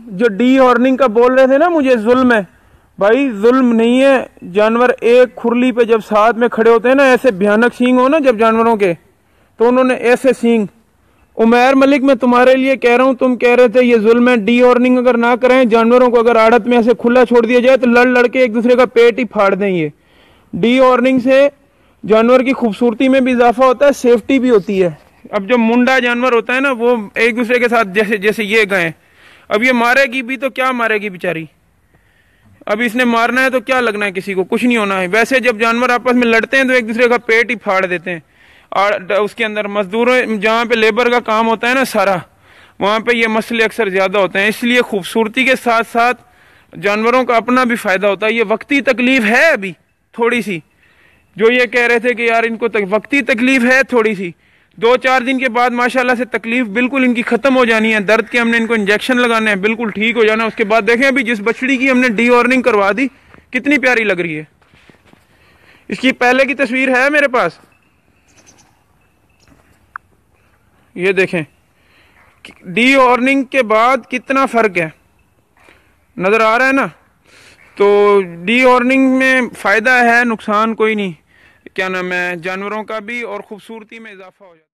जो D horning का बोल रहे थे ना मुझे जुल्म है, भाई जुल्म नहीं है। जानवर एक खुरली पे जब साथ में खड़े होते हैं ना, ऐसे भयानक सींग हो ना जब जानवरों के, तो उन्होंने ऐसे सींग। उमैर मलिक मैं तुम्हारे लिए कह रहा हूं, तुम कह रहे थे ये जुल्म है, डी हॉर्निंग अगर ना करें, जानवरों को अगर आड़त में ऐसे खुला छोड़ दिया जाए तो लड़ लड़ के एक दूसरे का पेट ही फाड़ दें। ये डी हॉर्निंग से जानवर की खूबसूरती में भी इजाफा होता है, सेफ्टी भी होती है। अब जो मुंडा जानवर होता है ना, वो एक दूसरे के साथ जैसे जैसे ये गए, अब ये मारेगी भी तो क्या मारेगी बेचारी, अब इसने मारना है तो क्या लगना है किसी को, कुछ नहीं होना है। वैसे जब जानवर आपस में लड़ते हैं तो एक दूसरे का पेट ही फाड़ देते हैं। और उसके अंदर मजदूरों जहाँ पे लेबर का काम होता है ना सारा, वहाँ पे ये मसले अक्सर ज्यादा होते हैं। इसलिए खूबसूरती के साथ साथ जानवरों का अपना भी फायदा होता है। ये वक्ती तकलीफ है अभी थोड़ी सी, जो ये कह रहे थे कि यार इनको वक्ती तकलीफ है थोड़ी सी, 2-4 दिन के बाद माशाल्लाह से तकलीफ बिल्कुल इनकी खत्म हो जानी है। दर्द के हमने इनको इंजेक्शन लगाने हैं, बिल्कुल ठीक हो जाना। उसके बाद देखें अभी जिस बछड़ी की हमने डी हॉर्निंग करवा दी कितनी प्यारी लग रही है। इसकी पहले की तस्वीर है मेरे पास, ये देखें डी हॉर्निंग के बाद कितना फर्क है, नजर आ रहा है ना। तो डी हॉर्निंग में फायदा है, नुकसान कोई नहीं। क्या नाम है, जानवरों का भी और खूबसूरती में इजाफा हो जाता है।